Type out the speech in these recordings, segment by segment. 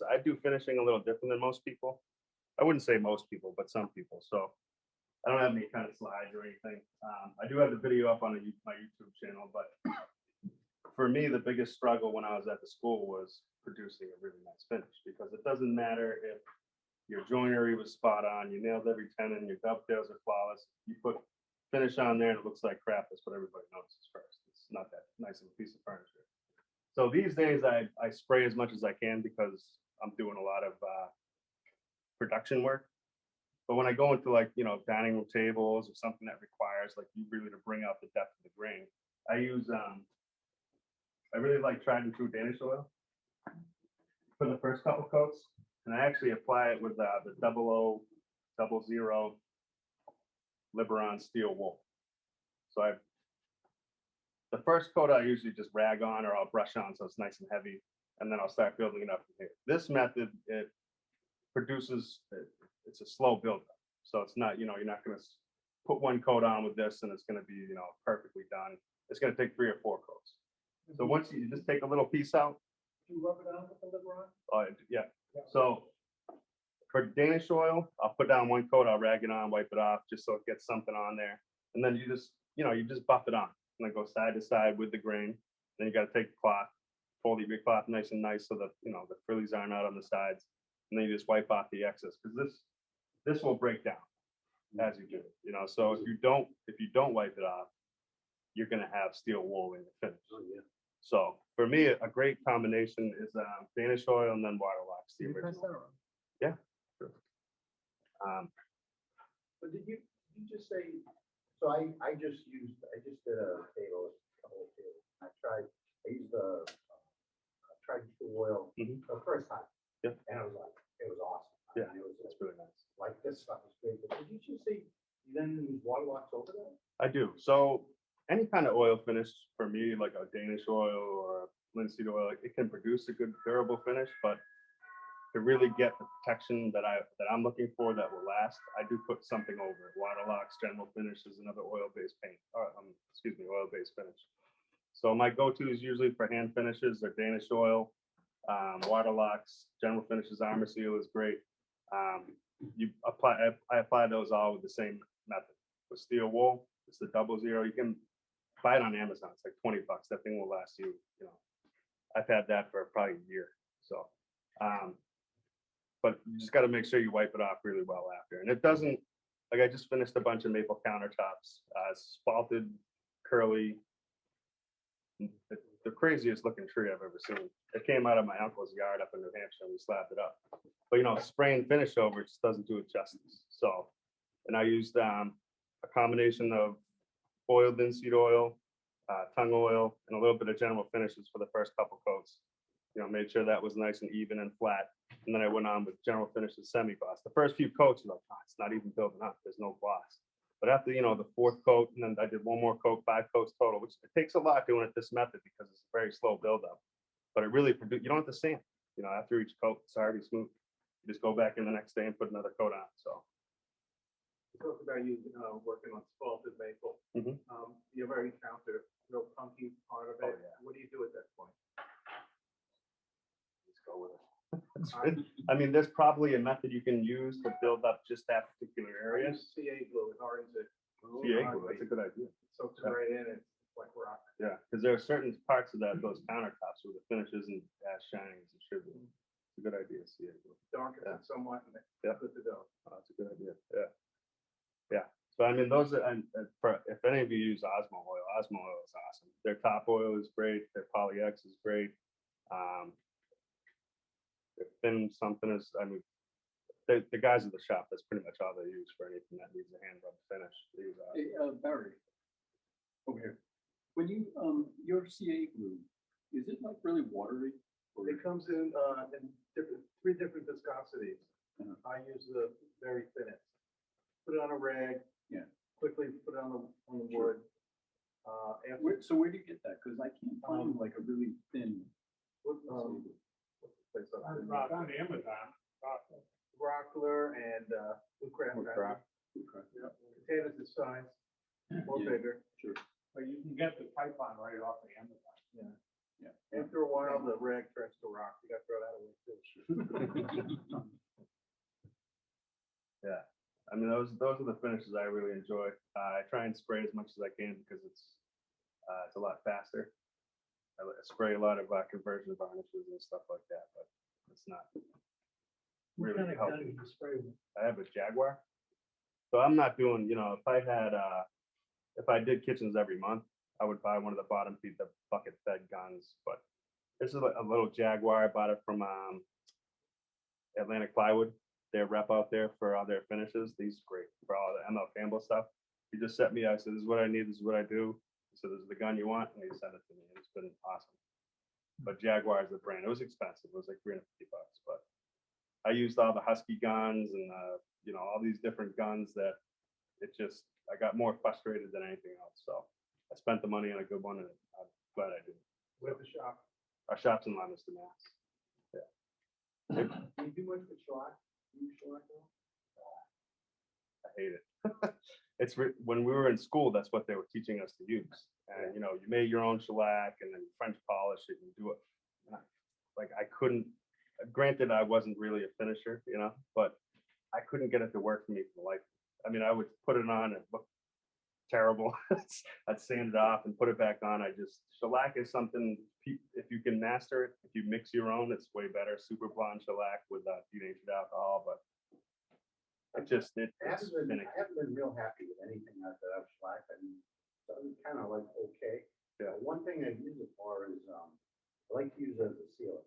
I do finishing a little different than most people. I wouldn't say most people, but some people. So I don't have any kind of slides or anything. I do have the video up on my YouTube channel, but for me, the biggest struggle when I was at the school was producing a really nice finish, because it doesn't matter if your joinery was spot on, you nailed every tenon, your dovetails are flawless. You put finish on there and it looks like crap. That's what everybody notices first. It's not that nice of a piece of furniture. So these days I spray as much as I can because I'm doing a lot of production work. But when I go into like, dining room tables or something that requires like you really to bring out the depth of the grain, I use, I really like tried and true Danish oil for the first couple coats. And I actually apply it with the 0000 Liberon steel wool. So the first coat I usually just rag on or I'll brush on so it's nice and heavy, and then I'll start building it up from here. This method, it produces, it's a slow buildup. So it's not, you're not going to put one coat on with this and it's going to be, perfectly done. It's going to take 3 or 4 coats. So once you just take a little piece out. Do you rub it on with the Liberon? Oh, yeah. So for Danish oil, I'll put down 1 coat, I'll rag it on, wipe it off, just so it gets something on there. And then you just buff it on. And then go side to side with the grain. Then you got to take the cloth, fold your cloth nice and nice so that, the frillies aren't out on the sides. And then you just wipe off the excess, because this will break down as you do it, So if you don't wipe it off, you're going to have steel wool in your finish. Oh, yeah. So for me, a great combination is Danish oil and then Waterlox, the original. Yeah. Sure. But did you just say? So I just did a table, a whole table. I used the tried and true oil the first time. Yeah. And it was awesome. Yeah, I mean, it's really nice. Like this stuff is great. But did you just say you then use Waterlox over that? I do. So any kind of oil finish for me, like a Danish oil or a linseed oil, it can produce a good durable finish, but to really get the protection that I'm looking for that will last, I do put something over it. Waterlox General Finish is another oil-based paint, oil-based finish. So my go-tos usually for hand finishes are Danish oil, Waterlox, General Finishes Armor Seal is great. I apply those all with the same method. With steel wool, it's the 00. You can buy it on Amazon. It's like $20. That thing will last you. I've had that for probably a year. So, but you just got to make sure you wipe it off really well after. And it doesn't, like I just finished a bunch of maple countertops, spalted, curly, the craziest looking tree I've ever seen. It came out of my uncle's yard up in New Hampshire and we slapped it up. But spray and finish over it just doesn't do it justice. So, and I used a combination of oiled linseed oil, tung oil, and a little bit of General Finishes for the first couple coats. Made sure that was nice and even and flat. And then I went on with General Finishes semi-gloss. The first few coats, you're like, oh, it's not even building up. There's no gloss. But after, the 4th coat, and then I did 1 more coat, 5 coats total, which it takes a lot doing it this method because it's a very slow buildup. But it really produces, you don't have to sand. After each coat, it's already smooth. You just go back in the next day and put another coat on. So. You talked about you working on spalted maple. You ever encounter real funky part of it? Oh, yeah. What do you do at that point? Just go with it. I mean, there's probably a method you can use to build up just that particular area. CA glue, it hardens it. CA glue, that's a good idea. Soaks it right in, it's like rock. Yeah, because there are certain parts of those countertops where the finish isn't as shining as it should be. It's a good idea, CA glue. Darkens it somewhat and Yeah. good to go. Oh, that's a good idea. Yeah. Yeah. So I mean, those are, and if any of you use Osmo oil is awesome. Their top oil is great. Their Poly-X is great. Their thin something is, I mean, the guys at the shop, that's pretty much all they use for anything that needs a hand rub finish. They use Hey, Barry, over here. When you your CA glue, is it like really watery? Or It comes in 3 different viscosities. I use the very thinnest. Put it on a rag. Yeah. Quickly put it on the wood. so where do you get that? Because I can't find like a really thin. What's the place up there? On Amazon. Rockler and Woodcraft. Yeah. Containers this size, or Yeah. bigger. Sure. But you can get the Python right off the Amazon. Yeah. After a while, the rag turns to rock. You gotta throw that away too. Yeah, I mean, those are the finishes I really enjoy. I try and spray as much as I can because it's a lot faster. I spray a lot of conversion varnishes and stuff like that, but it's not What really kind of gun do helping. you spray with? I have a Jaguar, so I'm not doing, if I did kitchens every month, I would buy one of the bottom feed, the bucket fed guns, but this is a little Jaguar. I bought it from Atlantic Plywood, their rep out there for all their finishes. These are great for all the ML Campbell stuff. He just sent me, I said, this is what I need, this is what I do. So this is the gun you want, and he sent it to me, and it's been awesome. But Jaguar is the brand. It was expensive. It was like $350, but I used all the Husky guns and all these different guns that I got more frustrated than anything else. So I spent the money on a good one, and I'm glad I did. Where's the shop? Our shop's in Leominster, Mass. Do you do much with shellac? Do you use shellac at all? I hate it. When we were in school, that's what they were teaching us to use. And you made your own shellac and then French polish it and do it. Like I couldn't. Granted, I wasn't really a finisher, but I couldn't get it to work for me for life. I mean, I would put it on and it looked terrible. I'd sand it off and put it back on. Shellac is something, if you can master it, if you mix your own, it's way better. Super blonde shellac with denatured alcohol, but I haven't been real happy with anything out of shellac. I mean, it's kind of like okay. Yeah. One thing I use it for is I like to use it as a sealer.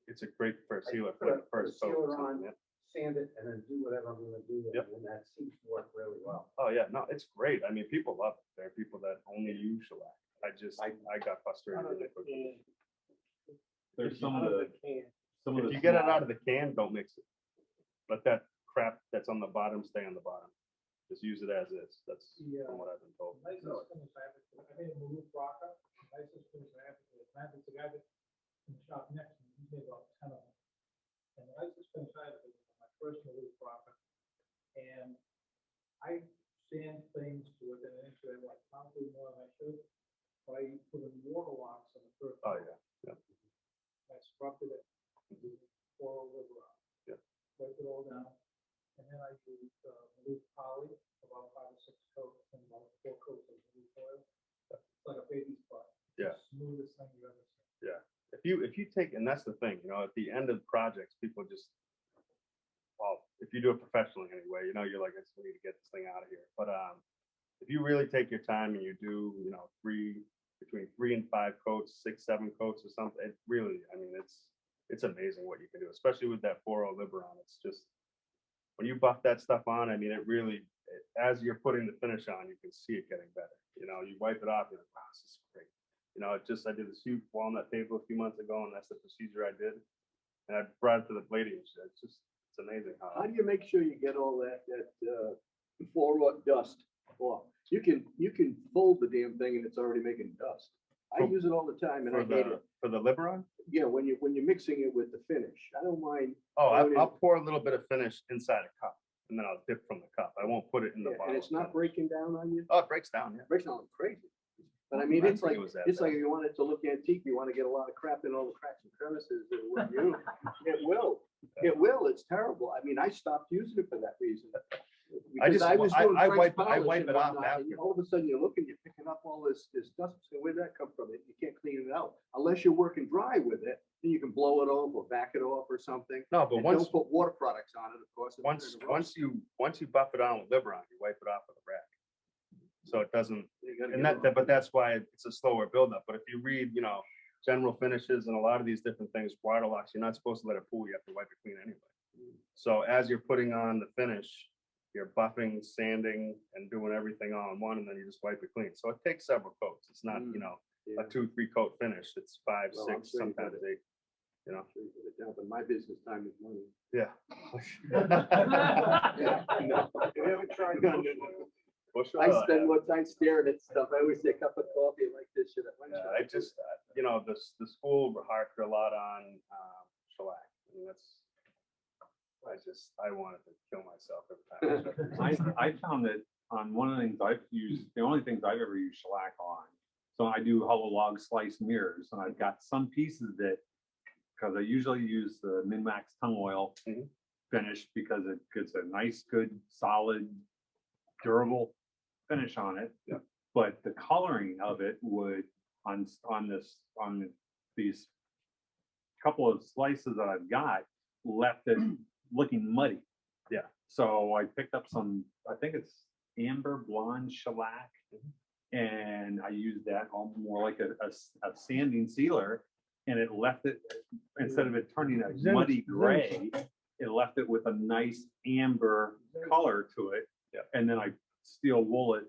It's a great first sealer put for the first coat. sealer on, sand it, and then do whatever I'm gonna do, Yep. and that seems to work really well. Oh yeah, no, it's great. I mean, people love it. There are people that only use shellac. I got frustrated with it. There's some Out of of the can. the. If you get it out of the can, don't mix it. Let that crap that's on the bottom stay on the bottom. Just use it as is. That's from what I've been told. Nicest finish I made a Maloof rocker. Nicest finish I ever did. It's a guy that in the shop next to me, he made about 10 of them. And the nicest finish I ever did was my first Maloof rocker. And I sand things to within an inch of it, like probably more than I should. But I put in water locks on the first. Oh coat. yeah. I scrubbed it for over Yeah. wiped it all down. And then I used Maloof poly, about 5 or 6 coats, and about 4 coats of Maloof oil. It's like a baby spot. Yeah. Smoothest thing you've ever seen. Yeah. If you take, and that's the thing, at the end of projects, people just, well, if you do it professionally anyway, you're like, I just need to get this thing out of here. But if you really take your time and you do, between 3 and 5 coats, 6, 7 coats or something, it really, I mean, it's amazing what you can do, especially with that 4.0 Liberon. It's just, when you buff that stuff on, I mean, as you're putting the finish on, you can see it getting better. You wipe it off, you're like, wow, this is great. I did this huge walnut table a few months ago, and that's the procedure I did. And I brought it to the lady, and it's amazing How do you make sure you get all that four-rut dust off? You can fold the damn thing and it's already making dust. I use it all the time and I hate it. for the Liberon. Yeah, when you're mixing it with the finish, I don't mind. Oh, throwing in- I'll pour a little bit of finish inside a cup, and then I'll dip from the cup. I won't put it in the Yeah, bottle. and it's not breaking down on you. Oh, it breaks down. Yeah. It breaks down like crazy. But I mean, I it's think like, it was that it's like bad. if you want it to look antique, you want to get a lot of crap in all the cracks and crevices. It will. It will. It's terrible. I mean, I stopped using it for that reason. Because I wipe polish it and off whatnot, and after. all of a sudden you're looking, you're picking up all this dust. So where'd that come from? You can't clean it out unless you're working dry with it. Then you can blow it off or back it off or something. No, but And once don't put water products on it, of course. and once turn it off. once you buff it on with Liberon, you wipe it off with a rag, so it doesn't. You gotta And get that, it but off. that's why it's a slower buildup. But if you read, general finishes and a lot of these different things, water locks, you're not supposed to let it pool. You have to wipe it clean anyway. So as you're putting on the finish, you're buffing, sanding, and doing everything all in one, and then you just wipe it clean. So it takes several coats. It's not, Yeah. a 2-3 coat finish. It's 5, Well, I'm 6, sure you sometimes got 8. I'm sure you get it down, but my business time is money. Yeah. Yeah, I know. Have you ever tried? No, no, no. Bush I oil, spend more time staring at stuff. I always say a cup of coffee like this shit at Yeah, lunchtime. I just, the school harped a lot on shellac. I mean, I wanted to kill myself every time. I found that on one of the things I've used, the only things I've ever used shellac on, So I do hollow log slice mirrors, and I've got some pieces that, because I usually use the Min-Max tung oil Mhm. finish because it gets a nice, good, solid, durable finish on it. Yeah. But the coloring of it would on these couple of slices that I've got left it looking muddy. Yeah. So I picked up some, I think it's amber blonde shellac, and I used that all more like a sanding sealer, and it left it, instead of it turning a muddy gray, it left it with a nice amber color to it. Yeah. And then I steel wool it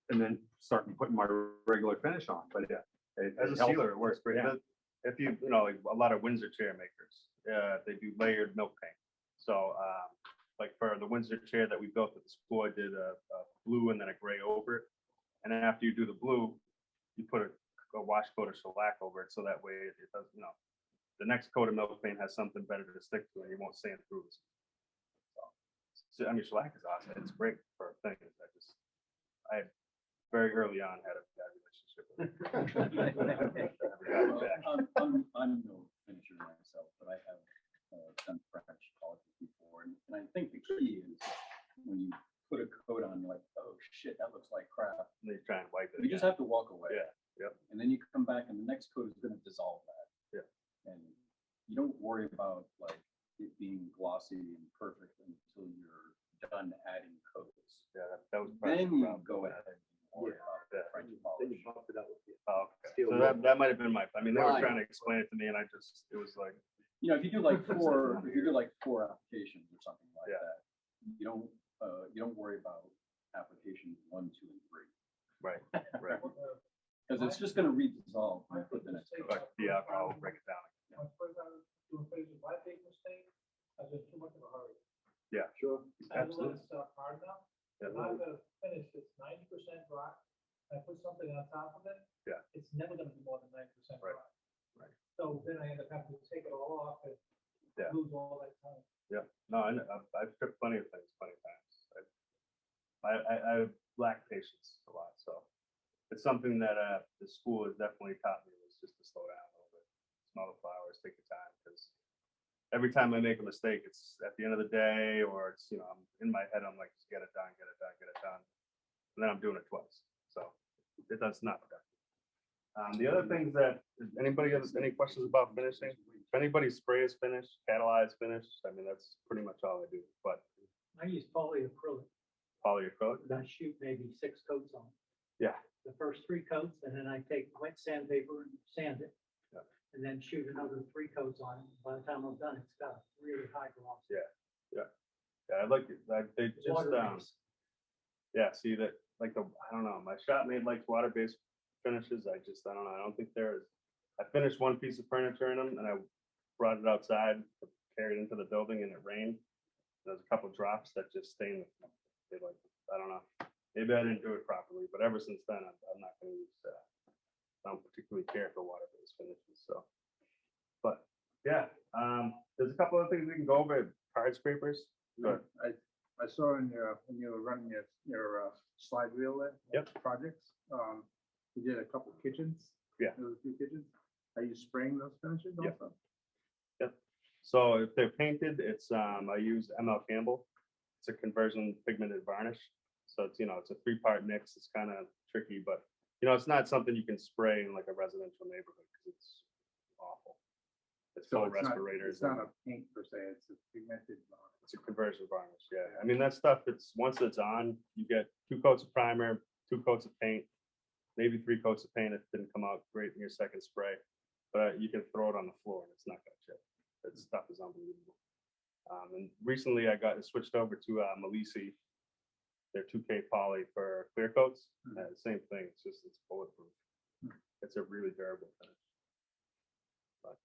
and then start putting my regular finish on. But yeah, As a helps. sealer, it works great. Yeah. But if you know, like a lot of Windsor chair makers, they do layered milk paint. So, like for the Windsor chair that we built at the school, I did a blue and then a gray over it. And then after you do the blue, you put a wash coat of shellac over it, so that way it does, you know, the next coat of milk paint has something better to stick to, and you won't sand through it. So, I mean, shellac is awesome. It's great for things. I very early on had a bad relationship with it. Well, I'm no finisher myself, but I have done French colleges before, and I think the key is when you put a coat on, you're like, oh shit, that looks like crap. And they try and wipe it. You just have to walk away. Yeah, yep. And then you come back, and the next coat is going to dissolve that. Yeah. And you don't worry about like it being glossy and perfect until you're done adding coats. Yeah, that was part of Then the you problem. go ahead and worry about Yeah. French Then polish. you bump it up with the. Oh, okay. Steel So wool. that might have been my, I mean, they were Right. trying to explain it to me, and it was like, You know, if you do like four, if you do like 4 applications or something like Yeah. that, you don't worry about applications 1, 2, and 3. right, right. Because it's just gonna redissolve when you put the next coat. But the alcohol will break it down. When first I was doing phases, my big mistake, I was in too much of a hurry. Yeah, Sure. I didn't let absolutely. it start hard enough. Yeah, If I'm gonna finish this 90% dry, and I put something on top of it. Yeah. It's never gonna be more than 90% Right, dry. right. So then I end up having to take it all off and Yeah. lose all that time. Yeah, no, I've tripped plenty of things, plenty of times. I lack patience a lot, so it's something that the school has definitely taught me, is just to slow down a little bit, smell the flowers, take your time, because every time I make a mistake, it's at the end of the day, or it's, you know, I'm in my head, I'm like, just get it done, get it done, get it done, and then I'm doing it twice, so that's not productive. The other things that, anybody has any questions about finishing? If anybody sprays finish, catalyze finish, I mean, that's pretty much all I do, but I use polyacrylic, polyacrylic, and I shoot maybe 6 coats on. yeah, The first 3 coats, and then I take wet sandpaper and sand it. Yeah. And then shoot another 3 coats on it. By the time I'm done, it's got a really high gloss. yeah, I like it, they just, Water-based. yeah, see that, like I don't know, my shop made likes water-based finishes, I don't know, I don't think there is. I finished one piece of furniture in them, and I brought it outside, carried it into the building, and it rained. There's a couple drops that just stained they like, I don't know, maybe I didn't do it properly, but ever since then, I'm not gonna use that. I don't particularly care for water-based finishes, so. But, yeah, there's a couple of things we can go over, card scrapers. Good. I saw in your, when you were running your slide reel there. Yep. Projects, you did a couple kitchens. Yeah. There was a few kitchens. Are you spraying those finishes Yep. also? So if they're painted, it's, I use ML Campbell. It's a conversion pigmented varnish. So it's, you know, it's a 3-part mix. It's kind of tricky, but, you know, it's not something you can spray in like a residential neighborhood because it's awful. It's full of it's not- respirators. It's not a paint per se, it's a pigmented. It's a conversion varnish, yeah. I mean, that stuff, it's, once it's on, you get 2 coats of primer, 2 coats of paint, maybe 3 coats of paint if it didn't come out great in your second spray. But you can throw it on the floor and it's not gonna chip. That stuff is unbelievable. And recently I got switched over to Malisi. They're 2K poly for clear coats. Same thing, it's bulletproof. It's a really durable finish. But